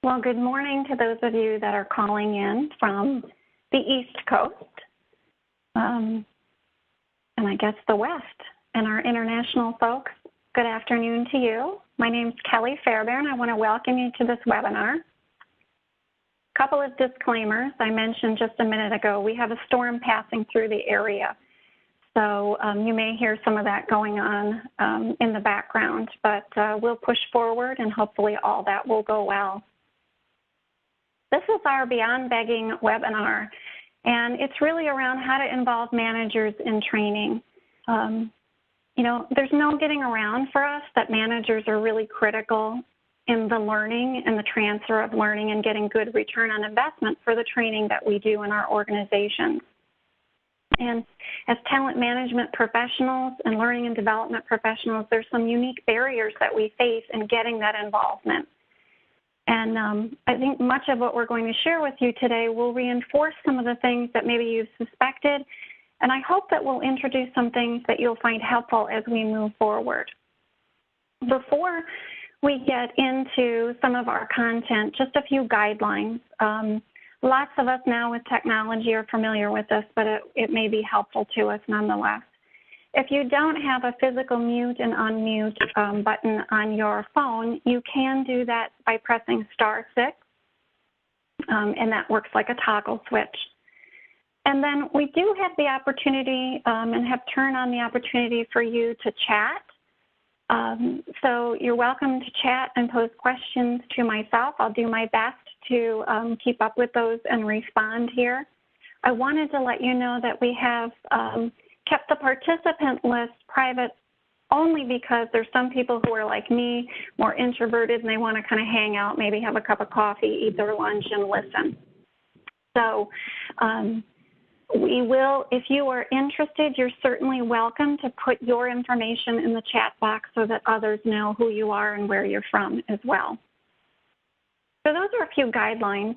Well, good morning to those of you that are calling in from the East Coast, and I guess the West, and our international folks. Good afternoon to you. My name is Kelly Fairbairn. I want to welcome you to this webinar. A couple of disclaimers. I mentioned just a minute ago, we have a storm passing through the area. So you may hear some of that going on in the background, but we'll push forward and hopefully all that will go well. This is our Beyond Begging webinar, and it's really around how to involve managers in training. You know, there's no getting around for us that managers are really critical in the learning and the transfer of learning and getting good return on investment for the training that we do in our organizations. And as talent management professionals and learning and development professionals, there's some unique barriers that we face in getting that involvement. And I think much of what we're going to share with you today will reinforce some of the things that maybe you've suspected, and I hope that we'll introduce some things that you'll find helpful as we move forward. Before we get into some of our content, just a few guidelines. Lots of us now with technology are familiar with this, but it may be helpful to us nonetheless. If you don't have a physical mute and unmute button on your phone, you can do that by pressing *6, and that works like a toggle switch. And then we do have the opportunity and have turned on the opportunity for you to chat. So you're welcome to chat and pose questions to myself. I'll do my best to keep up with those and respond here. I wanted to let you know that we have kept the participant list private only because there's some people who are like me, more introverted, and they want to kind of hang out, maybe have a cup of coffee, eat their lunch, and listen. So we will, if you are interested, you're certainly welcome to put your information in the chat box so that others know who you are and where you're from as well. So those are a few guidelines.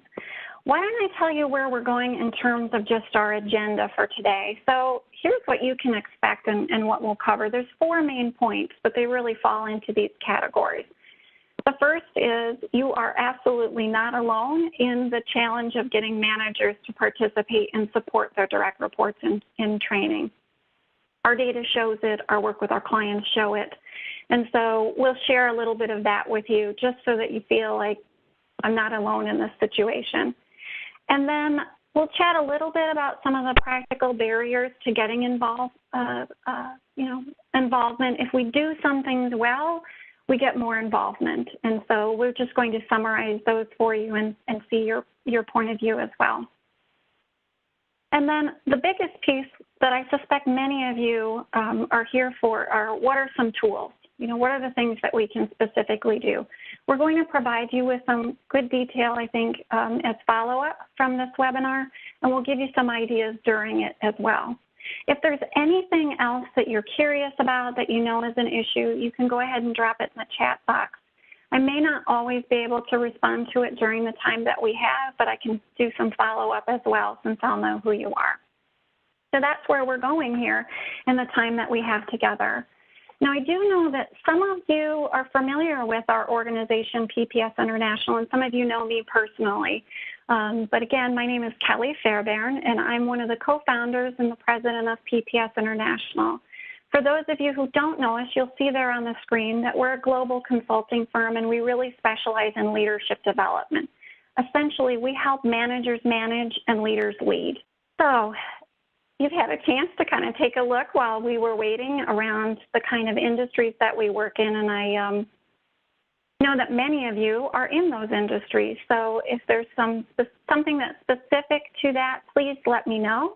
Why don't I tell you where we're going in terms of just our agenda for today? So here's what you can expect and what we'll cover. There's 4 main points, but they really fall into these categories. The first is you are absolutely not alone in the challenge of getting managers to participate and support their direct reports in training. Our data shows it, our work with our clients show it, and so we'll share a little bit of that with you just so that you feel like I'm not alone in this situation. And then we'll chat a little bit about some of the practical barriers to getting involved, involvement. If we do some things well, we get more involvement. And so we're just going to summarize those for you and see your point of view as well. And then the biggest piece that I suspect many of you are here for are what are some tools? You know, what are the things that we can specifically do? We're going to provide you with some good detail, I think, as follow-up from this webinar, and we'll give you some ideas during it as well. If there's anything else that you're curious about that you know is an issue, you can go ahead and drop it in the chat box. I may not always be able to respond to it during the time that we have, but I can do some follow-up as well since I'll know who you are. So that's where we're going here in the time that we have together. Now, I do know that some of you are familiar with our organization, PPS International, and some of you know me personally. But again, my name is Kelly Fairbairn, and I'm one of the co-founders and the president of PPS International. For those of you who don't know us, you'll see there on the screen that we're a global consulting firm, and we really specialize in leadership development. Essentially, we help managers manage and leaders lead. So you've had a chance to kind of take a look while we were waiting around the kind of industries that we work in, and I know that many of you are in those industries. So if there's something that's specific to that, please let me know,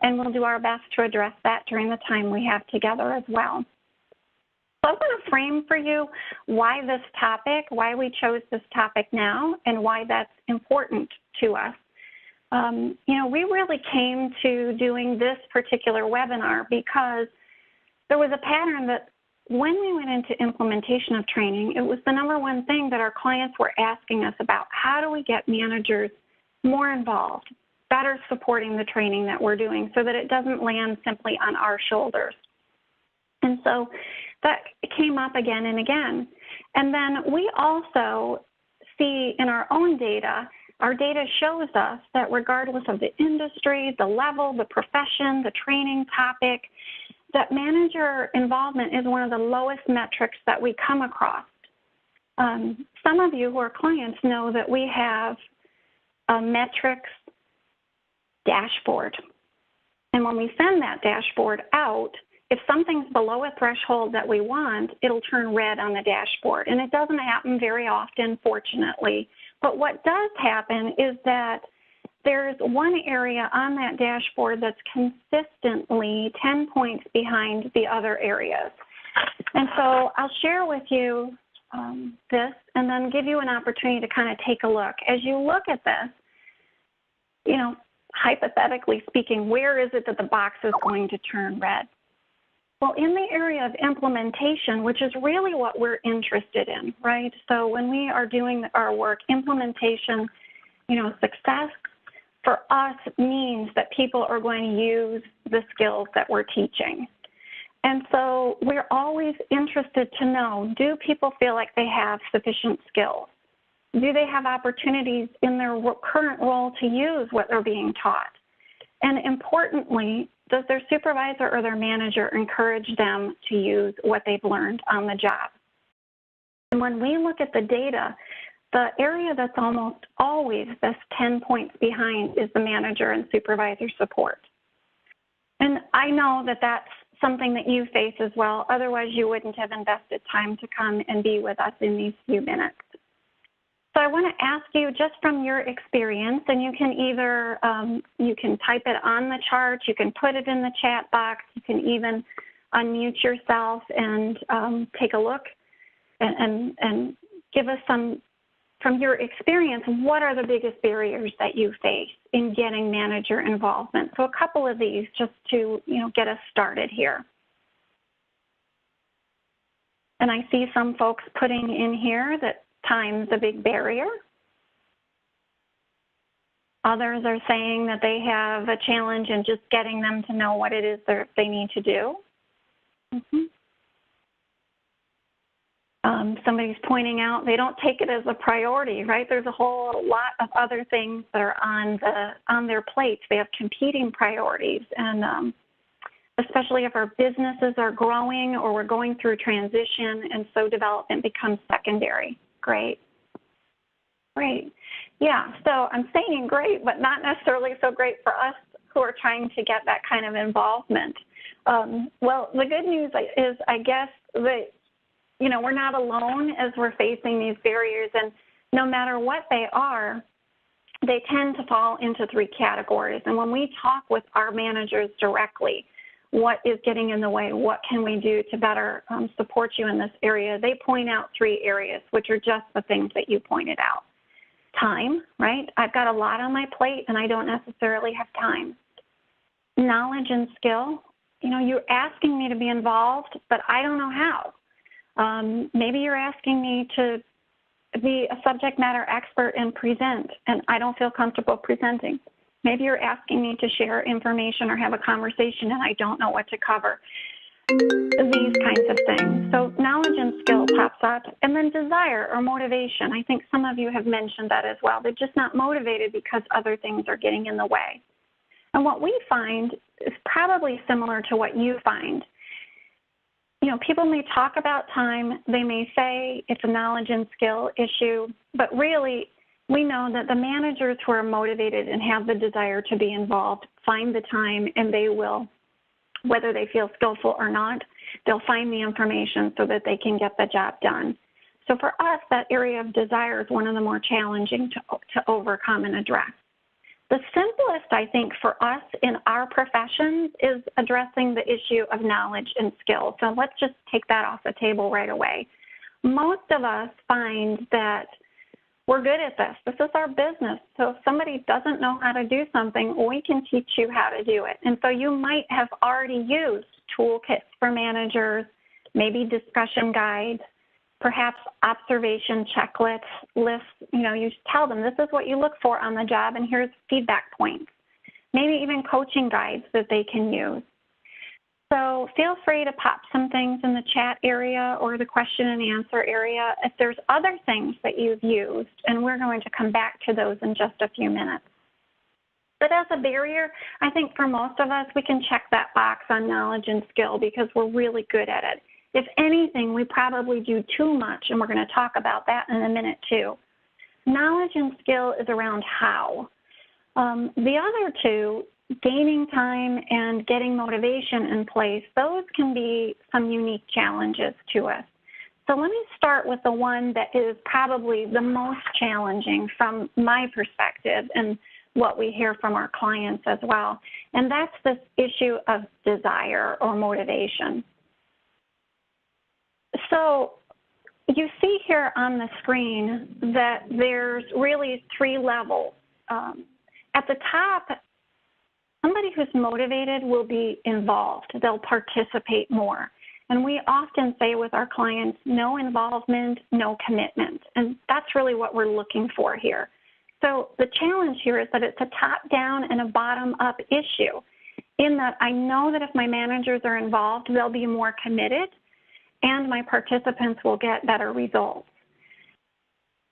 and we'll do our best to address that during the time we have together as well. So I'm going to frame for you why this topic, why we chose this topic now, and why that's important to us. We really came to doing this particular webinar because there was a pattern that when we went into implementation of training, it was the #1 thing that our clients were asking us about. How do we get managers more involved, better supporting the training that we're doing so that it doesn't land simply on our shoulders? And so that came up again and again. And then we also see in our own data, our data shows us that regardless of the industry, the level, the profession, the training topic, that manager involvement is one of the lowest metrics that we come across. Some of you who are clients know that we have a metrics dashboard. And when we send that dashboard out, if something's below a threshold that we want, it'll turn red on the dashboard. And it doesn't happen very often, fortunately. But what does happen is that there's one area on that dashboard that's consistently 10 points behind the other areas. And so I'll share with you this and then give you an opportunity to kind of take a look. As you look at this, you know, hypothetically speaking, where is it that the box is going to turn red? Well, in the area of implementation, which is really what we're interested in, right? So when we are doing our work, implementation, you know, success for us means that people are going to use the skills that we're teaching. And so we're always interested to know, do people feel like they have sufficient skills? Do they have opportunities in their current role to use what they're being taught? And importantly, does their supervisor or their manager encourage them to use what they've learned on the job? And when we look at the data, the area that's almost always this 10 points behind is the manager and supervisor support. And I know that that's something that you face as well. Otherwise, you wouldn't have invested time to come and be with us in these few minutes. So I want to ask you, just from your experience, and you can either, you can type it on the chart, you can put it in the chat box, you can even unmute yourself and take a look and give us some, from your experience, what are the biggest barriers that you face in getting manager involvement? So a couple of these just to, you know, get us started here. And I see some folks putting in here that time's a big barrier. Others are saying that they have a challenge in just getting them to know what it is they need to do. Somebody's pointing out they don't take it as a priority, right? There's a whole lot of other things that are on their plates. They have competing priorities, and especially if our businesses are growing or we're going through transition, and so development becomes secondary. Great. Great. Yeah, so I'm saying great, but not necessarily so great for us who are trying to get that kind of involvement. Well, the good news is, I guess, that, you know, we're not alone as we're facing these barriers, and no matter what they are, they tend to fall into three categories. And when we talk with our managers directly, what is getting in the way? What can we do to better support you in this area? They point out three areas, which are just the things that you pointed out. Time, right? I've got a lot on my plate and I don't necessarily have time. Knowledge and skill. You know, you're asking me to be involved, but I don't know how. Maybe you're asking me to be a subject matter expert and present, and I don't feel comfortable presenting. Maybe you're asking me to share information or have a conversation and I don't know what to cover. These kinds of things. So knowledge and skill pops up. And then desire or motivation. I think some of you have mentioned that as well. They're just not motivated because other things are getting in the way. And what we find is probably similar to what you find. You know, people may talk about time. They may say it's a knowledge and skill issue, but really, we know that the managers who are motivated and have the desire to be involved find the time, and they will, whether they feel skillful or not, they'll find the information so that they can get the job done. So for us, that area of desire is one of the more challenging to overcome and address. The simplest, I think, for us in our professions is addressing the issue of knowledge and skill. So let's just take that off the table right away. Most of us find that we're good at this. This is our business. So if somebody doesn't know how to do something, we can teach you how to do it. And so you might have already used toolkits for managers, maybe discussion guides, perhaps observation checklists, lists. You know, you tell them this is what you look for on the job and here's feedback points. Maybe even coaching guides that they can use. So feel free to pop some things in the chat area or the question and answer area if there's other things that you've used, and we're going to come back to those in just a few minutes. But as a barrier, I think for most of us, we can check that box on knowledge and skill because we're really good at it. If anything, we probably do too much, and we're going to talk about that in a minute too. Knowledge and skill is around how. The other two, gaining time and getting motivation in place, those can be some unique challenges to us. So let me start with the one that is probably the most challenging from my perspective and what we hear from our clients as well, and that's this issue of desire or motivation. So you see here on the screen that there's really 3 levels. At the top, somebody who's motivated will be involved. They'll participate more. And we often say with our clients, no involvement, no commitment. And that's really what we're looking for here. So the challenge here is that it's a top-down and a bottom-up issue in that I know that if my managers are involved, they'll be more committed and my participants will get better results.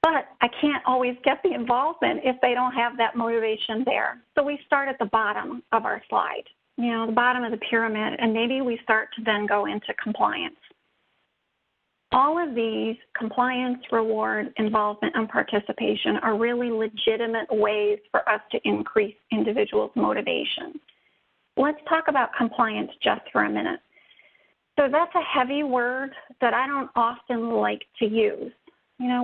But I can't always get the involvement if they don't have that motivation there. So we start at the bottom of our slide, the bottom of the pyramid, and maybe we start to then go into compliance. All of these, compliance, reward, involvement, and participation, are really legitimate ways for us to increase individuals' motivation. Let's talk about compliance just for a minute. So that's a heavy word that I don't often like to use.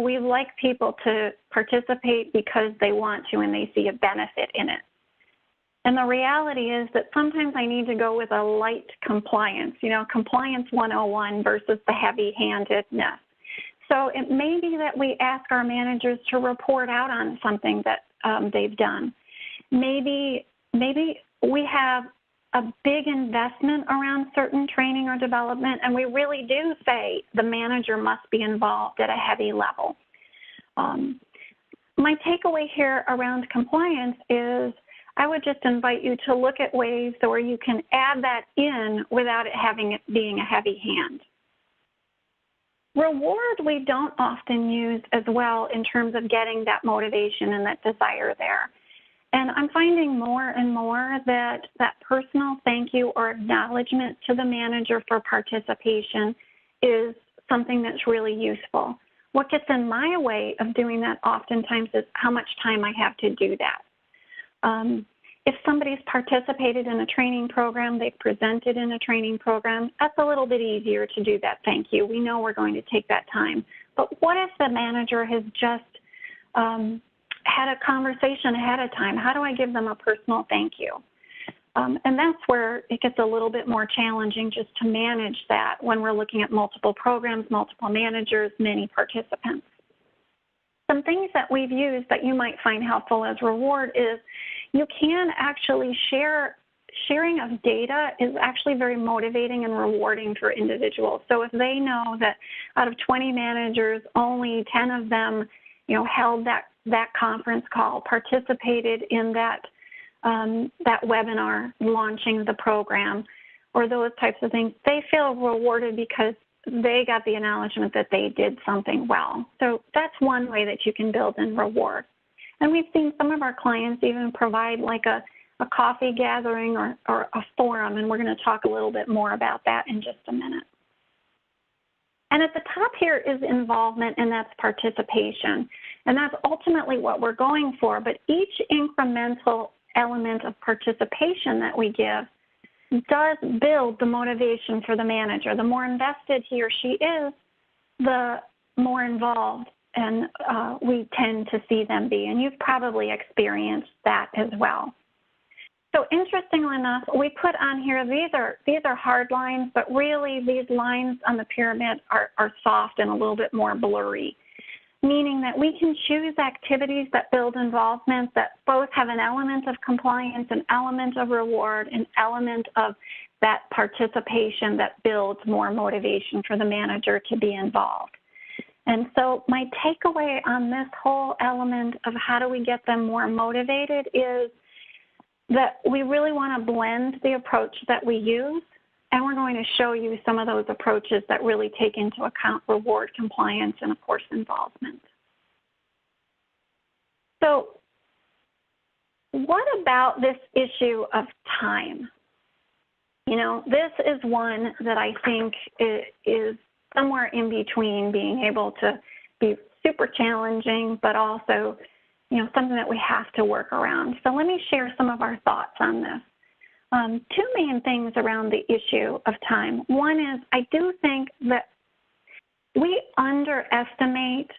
We like people to participate because they want to and they see a benefit in it. And the reality is that sometimes I need to go with a light compliance, compliance 101 versus the heavy-handedness. So it may be that we ask our managers to report out on something that they've done. Maybe we have a big investment around certain training or development, and we really do say the manager must be involved at a heavy level. My takeaway here around compliance is I would just invite you to look at ways where you can add that in without it being a heavy hand. Reward we don't often use as well in terms of getting that motivation and that desire there. And I'm finding more and more that that personal thank you or acknowledgement to the manager for participation is something that's really useful. What gets in my way of doing that oftentimes is how much time I have to do that. If somebody's participated in a training program, they've presented in a training program, that's a little bit easier to do that thank you. We know we're going to take that time. But what if the manager has just had a conversation ahead of time? How do I give them a personal thank you? And that's where it gets a little bit more challenging just to manage that when we're looking at multiple programs, multiple managers, many participants. Some things that we've used that you might find helpful as reward is you can actually sharing of data is actually very motivating and rewarding for individuals. So if they know that out of 20 managers, only 10 of them held that conference call, participated in that webinar launching the program, or those types of things, they feel rewarded because they got the acknowledgement that they did something well. So that's one way that you can build in reward. And we've seen some of our clients even provide like a coffee gathering or a forum, and we're going to talk a little bit more about that in just a minute. And at the top here is involvement, and that's participation. And that's ultimately what we're going for. But each incremental element of participation that we give does build the motivation for the manager. The more invested he or she is, the more involved and we tend to see them be. And you've probably experienced that as well. So interestingly enough, we put on here, these are hard lines, but really these lines on the pyramid are soft and a little bit more blurry, meaning that we can choose activities that build involvement that both have an element of compliance, an element of reward, an element of that participation that builds more motivation for the manager to be involved. And so my takeaway on this whole element of how do we get them more motivated is that we really want to blend the approach that we use. And we're going to show you some of those approaches that really take into account reward, compliance, and of course, involvement. So what about this issue of time? You know, this is one that I think is somewhere in between being able to be super challenging, but also, you know, something that we have to work around. So let me share some of our thoughts on this. Two main things around the issue of time. One is I do think that we underestimate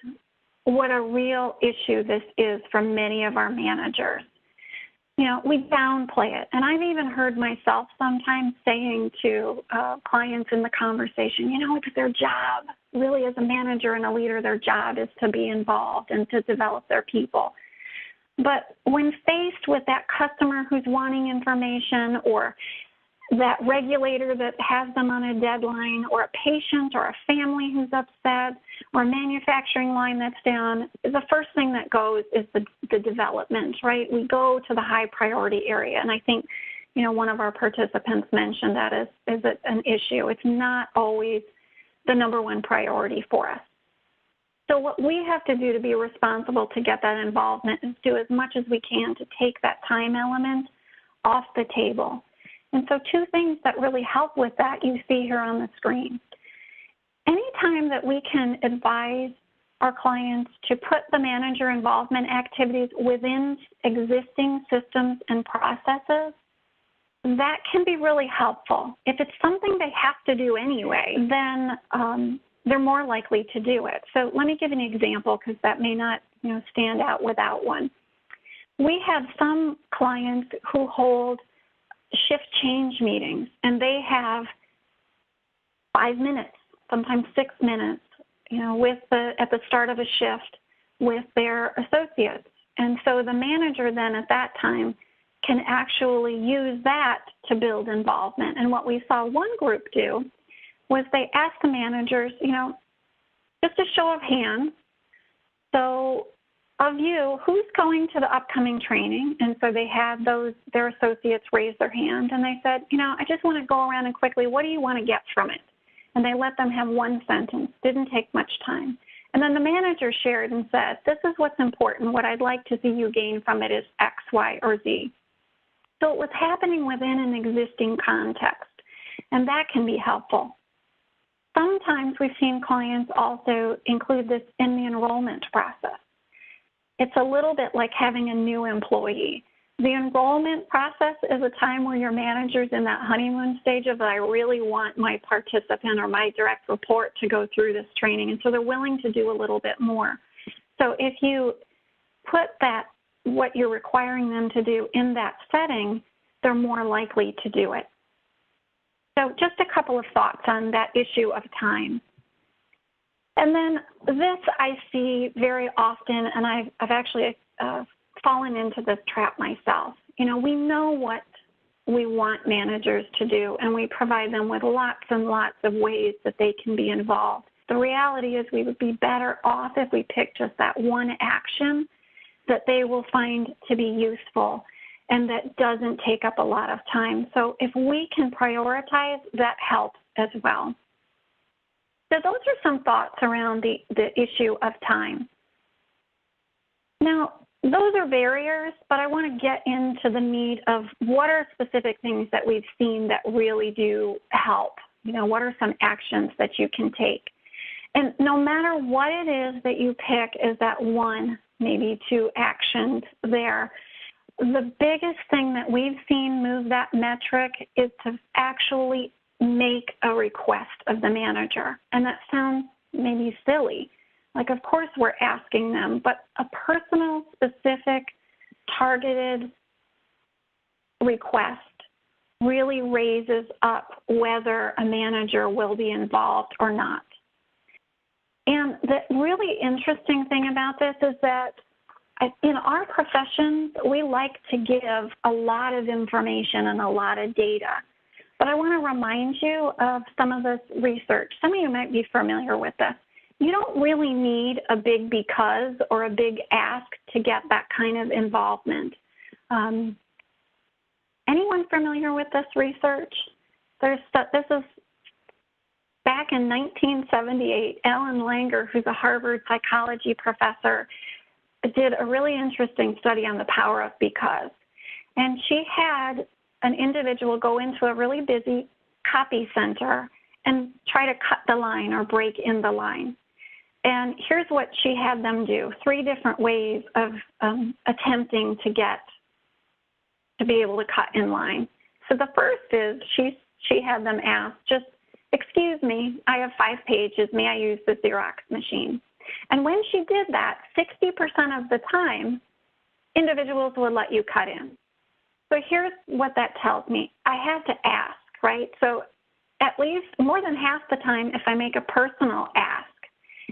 what a real issue this is for many of our managers. You know, we downplay it. And I've even heard myself sometimes saying to clients in the conversation, you know, it's their job. Really, as a manager and a leader, their job is to be involved and to develop their people. But when faced with that customer who's wanting information, or that regulator that has them on a deadline, or a patient or a family who's upset, or a manufacturing line that's down, the first thing that goes is the development, right? We go to the high priority area. And I think, you know, one of our participants mentioned that is it an issue. It's not always the number one priority for us. So what we have to do to be responsible to get that involvement is do as much as we can to take that time element off the table. And so two things that really help with that you see here on the screen. Anytime that we can advise our clients to put the manager involvement activities within existing systems and processes, that can be really helpful. If it's something they have to do anyway, then they're more likely to do it. So let me give an example, because that may not, you know, stand out without one. We have some clients who hold shift change meetings, and they have 5 minutes, sometimes 6 minutes, you know, at the start of a shift with their associates. And so the manager then at that time can actually use that to build involvement. And what we saw one group do was they asked the managers, you know, just a show of hands, so of you, who's going to the upcoming training? And so they had their associates raise their hand, and they said, you know, I just want to go around and quickly, what do you want to get from it? And they let them have one sentence. Didn't take much time. And then the manager shared and said, this is what's important. What I'd like to see you gain from it is X, Y, or Z. So it was happening within an existing context, and that can be helpful. Sometimes we've seen clients also include this in the enrollment process. It's a little bit like having a new employee. The enrollment process is a time where your manager's in that honeymoon stage of, I really want my participant or my direct report to go through this training, and so they're willing to do a little bit more. So if you put that, what you're requiring them to do in that setting, they're more likely to do it. So just a couple of thoughts on that issue of time. And then this I see very often, and I've actually fallen into this trap myself. You know, we know what we want managers to do, and we provide them with lots and lots of ways that they can be involved. The reality is we would be better off if we pick just that one action that they will find to be useful and that doesn't take up a lot of time. So if we can prioritize, that helps as well. So those are some thoughts around the issue of time. Now, those are barriers, but I want to get into the meat of what are specific things that we've seen that really do help. You know, what are some actions that you can take? And no matter what it is that you pick as that one, maybe two actions there, the biggest thing that we've seen move that metric is to actually make a request of the manager. And that sounds maybe silly. Like, of course we're asking them, but a personal, specific, targeted request really raises up whether a manager will be involved or not. And the really interesting thing about this is that in our professions, we like to give a lot of information and a lot of data. But I want to remind you of some of this research. Some of you might be familiar with this. You don't really need a big because or a big ask to get that kind of involvement. Anyone familiar with this research? This is back in 1978. Ellen Langer, who's a Harvard psychology professor, did a really interesting study on the power of because. And she had an individual go into a really busy copy center and try to cut the line or break in the line. And here's what she had them do, 3 different ways of attempting to be able to cut in line. So the first is she had them ask, just, excuse me, I have 5 pages, may I use the Xerox machine? And when she did that, 60% of the time, individuals would let you cut in. So here's what that tells me. I had to ask, right? So at least more than half the time, if I make a personal ask,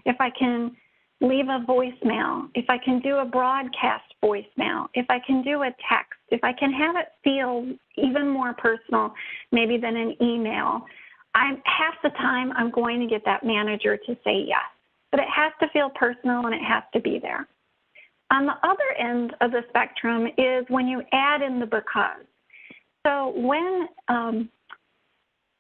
if I can leave a voicemail, if I can do a broadcast voicemail, if I can do a text, if I can have it feel even more personal maybe than an email, half the time I'm going to get that manager to say yes. But it has to feel personal and it has to be there. On the other end of the spectrum is when you add in the because. So when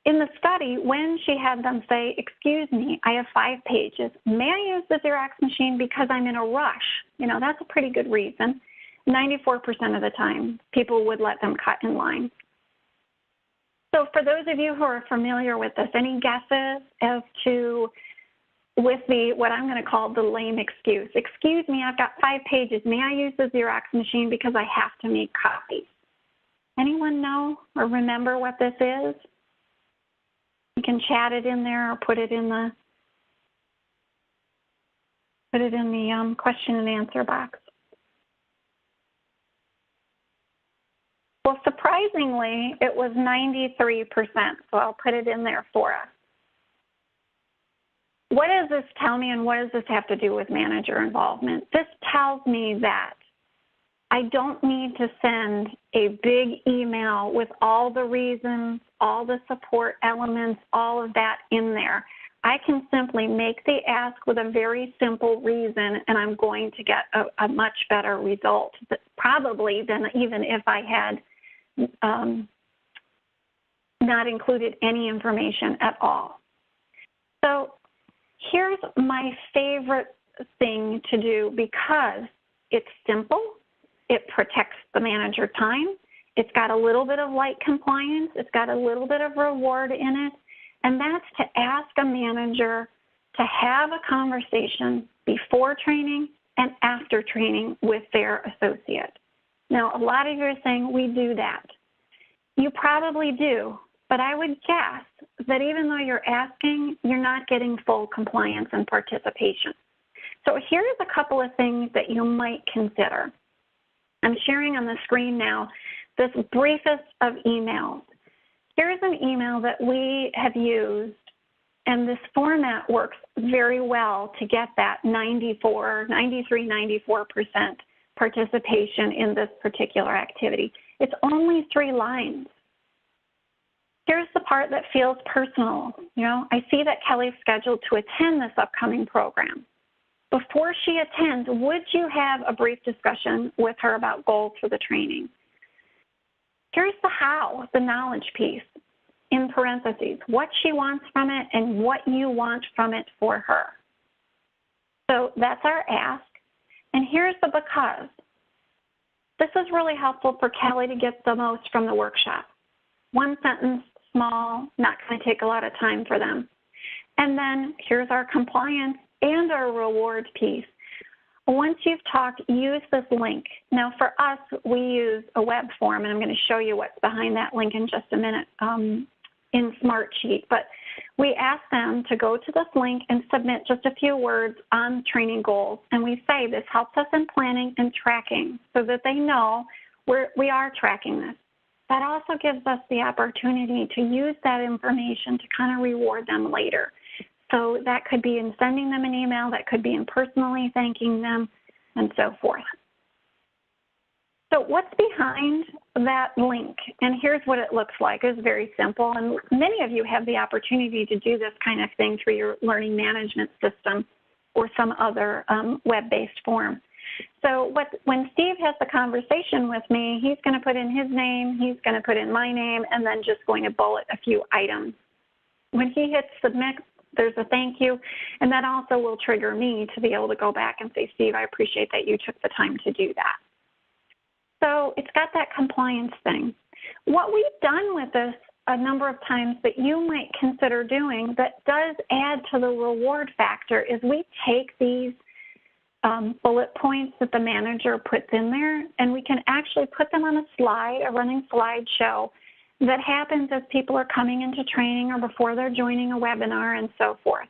in the study, when she had them say, excuse me, I have 5 pages, may I use the Xerox machine because I'm in a rush? That's a pretty good reason. 94% of the time, people would let them cut in line. So for those of you who are familiar with this, any guesses as to with what I'm going to call the lame excuse? Excuse me, I've got 5 pages. May I use the Xerox machine because I have to make copies? Anyone know or remember what this is? You can chat it in there or put it in the question and answer box. Well, surprisingly, it was 93%, so I'll put it in there for us. What does this tell me, and what does this have to do with manager involvement? This tells me that I don't need to send a big email with all the reasons, all the support elements, all of that in there. I can simply make the ask with a very simple reason, and I'm going to get a much better result, probably than even if I had not included any information at all. So here's my favorite thing to do because it's simple, it protects the manager time, it's got a little bit of light compliance, it's got a little bit of reward in it, and that's to ask a manager to have a conversation before training and after training with their associate. Now, a lot of you are saying we do that. You probably do, but I would guess that even though you're asking, you're not getting full compliance and participation. So here's a couple of things that you might consider. I'm sharing on the screen now this briefest of emails. Here's an email that we have used, and this format works very well to get that 94% participation in this particular activity. It's only 3 lines. Here's the part that feels personal. I see that Kelly's scheduled to attend this upcoming program. Before she attends, would you have a brief discussion with her about goals for the training? Here's the how, the knowledge piece, in parentheses, what she wants from it and what you want from it for her. So that's our ask. And here's the because. This is really helpful for Kelly to get the most from the workshop. 1 sentence, small, not going to take a lot of time for them. And then here's our compliance and our reward piece. Once you've talked, use this link. Now for us, we use a web form, and I'm going to show you what's behind that link in just a minute in Smartsheet. But we ask them to go to this link and submit just a few words on training goals. And we say this helps us in planning and tracking so that they know we are tracking this. That also gives us the opportunity to use that information to kind of reward them later. So that could be in sending them an email, that could be in personally thanking them, and so forth. So what's behind that link? And here's what it looks like. It's very simple, and many of you have the opportunity to do this kind of thing through your learning management system or some other web-based form. So when Steve has the conversation with me, he's going to put in his name, he's going to put in my name, and then just going to bullet a few items. When he hits submit, there's a thank you, and that also will trigger me to be able to go back and say, Steve, I appreciate that you took the time to do that. So it's got that compliance thing. What we've done with this a number of times that you might consider doing that does add to the reward factor is we take these bullet points that the manager puts in there, and we can actually put them on a slide, a running slideshow that happens as people are coming into training or before they're joining a webinar and so forth.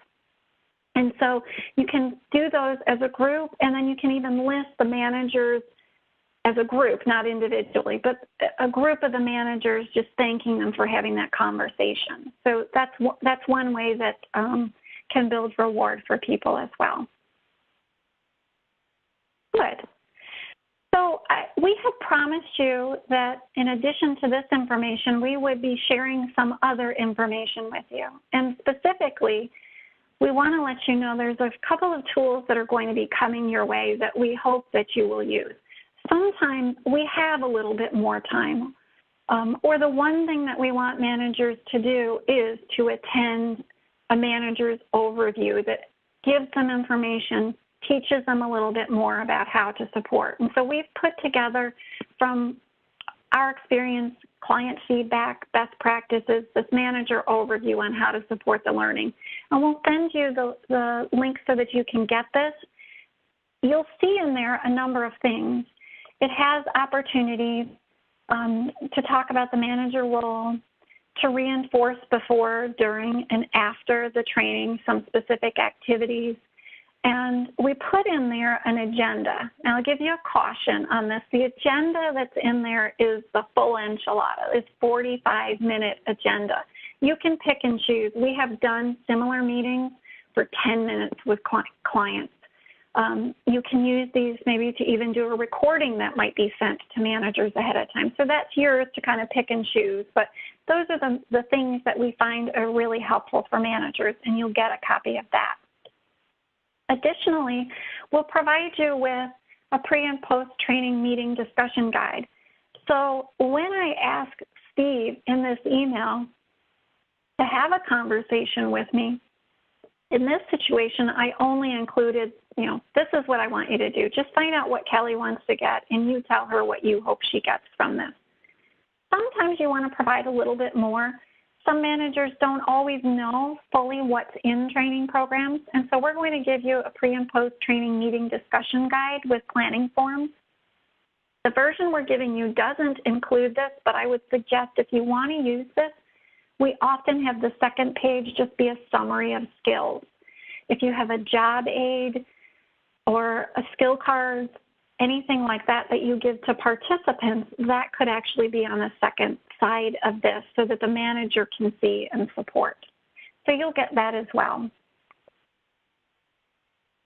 And so you can do those as a group, and then you can even list the managers as a group, not individually, but a group of the managers just thanking them for having that conversation. So that's one way that can build reward for people as well. Good. So we have promised you that in addition to this information, we would be sharing some other information with you. And specifically, we want to let you know there's a couple of tools that are going to be coming your way that we hope that you will use. Sometimes we have a little bit more time, or the one thing that we want managers to do is to attend a manager's overview that gives them information, teaches them a little bit more about how to support. And so we've put together from our experience, client feedback, best practices, this manager overview on how to support the learning. And we'll send you the link so that you can get this. You'll see in there a number of things. It has opportunities to talk about the manager role, to reinforce before, during, and after the training some specific activities. And we put in there an agenda. Now, I'll give you a caution on this. The agenda that's in there is the full enchilada. It's a 45-minute agenda. You can pick and choose. We have done similar meetings for 10 minutes with clients. You can use these maybe to even do a recording that might be sent to managers ahead of time. So that's yours to kind of pick and choose. But those are the things that we find are really helpful for managers, and you'll get a copy of that. Additionally, we'll provide you with a pre- and post-training meeting discussion guide. So when I ask Steve in this email to have a conversation with me, in this situation, I only included, this is what I want you to do. Just find out what Kelly wants to get, and you tell her what you hope she gets from this. Sometimes you want to provide a little bit more. Some managers don't always know fully what's in training programs, and so we're going to give you a pre- and post-training meeting discussion guide with planning forms. The version we're giving you doesn't include this, but I would suggest if you want to use this, we often have the second page just be a summary of skills. If you have a job aid or a skill card, anything like that that you give to participants, that could actually be on the second side of this so that the manager can see and support. So you'll get that as well.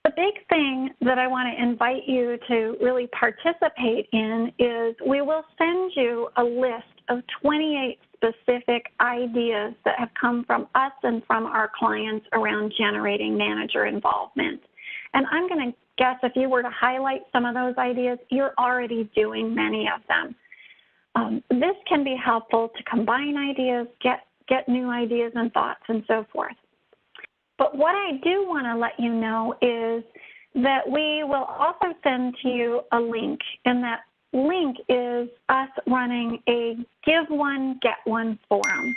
The big thing that I want to invite you to really participate in is we will send you a list of 28 specific ideas that have come from us and from our clients around generating manager involvement. And I'm going to guess if you were to highlight some of those ideas, you're already doing many of them. This can be helpful to combine ideas, get new ideas and thoughts, and so forth. But what I do want to let you know is that we will also send to you a link, and that link is us running a Give One, Get One forum.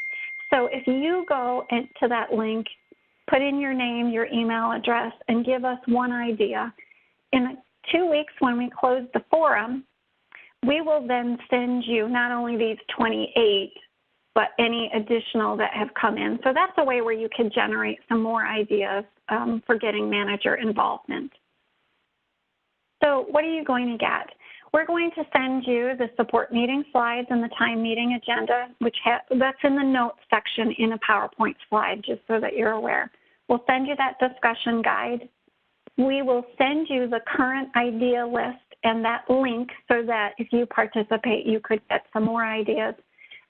So if you go to that link, put in your name, your email address, and give us one idea, in 2 weeks when we close the forum, we will then send you not only these 28, but any additional that have come in. So that's a way where you can generate some more ideas for getting manager involvement. So what are you going to get? We're going to send you the support meeting slides and the time meeting agenda, which that's in the notes section in a PowerPoint slide, just so that you're aware. We'll send you that discussion guide. We will send you the current idea list and that link so that if you participate, you could get some more ideas.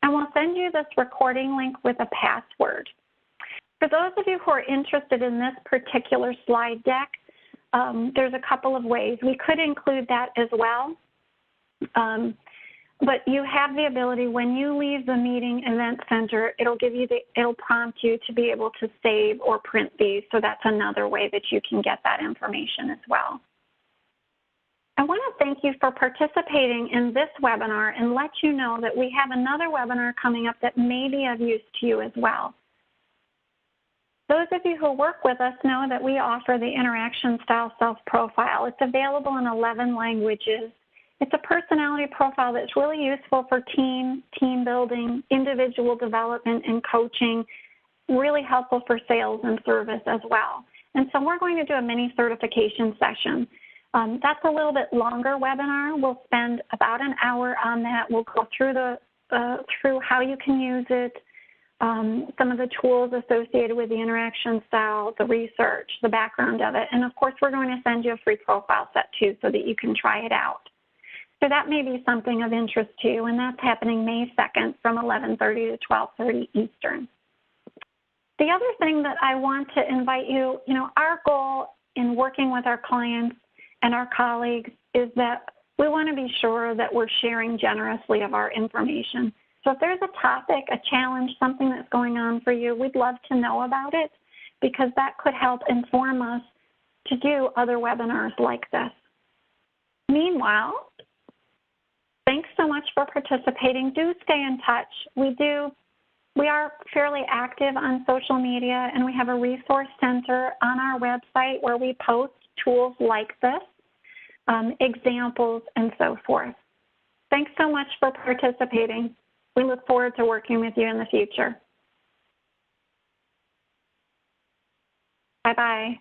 And we'll send you this recording link with a password. For those of you who are interested in this particular slide deck, there's a couple of ways. We could include that as well. But you have the ability, when you leave the meeting event center, it'll prompt you to be able to save or print these. So that's another way that you can get that information as well. I want to thank you for participating in this webinar and let you know that we have another webinar coming up that may be of use to you as well. Those of you who work with us know that we offer the Interaction Style Self-Profile. It's available in 11 languages. It's a personality profile that's really useful for team building, individual development, and coaching, really helpful for sales and service as well. And so we're going to do a mini certification session. That's a little bit longer webinar. We'll spend about an hour on that. We'll go through through how you can use it, some of the tools associated with the interaction style, the research, the background of it, and of course we're going to send you a free profile set too so that you can try it out. So that may be something of interest to you, and that's happening May 2nd from 11:30 to 12:30 Eastern. The other thing that I want to invite you, our goal in working with our clients and our colleagues is that we want to be sure that we're sharing generously of our information. So if there's a topic, a challenge, something that's going on for you, we'd love to know about it because that could help inform us to do other webinars like this. Meanwhile, thanks so much for participating. Do stay in touch. We are fairly active on social media, and we have a resource center on our website where we post tools like this, examples, and so forth. Thanks so much for participating. We look forward to working with you in the future. Bye-bye.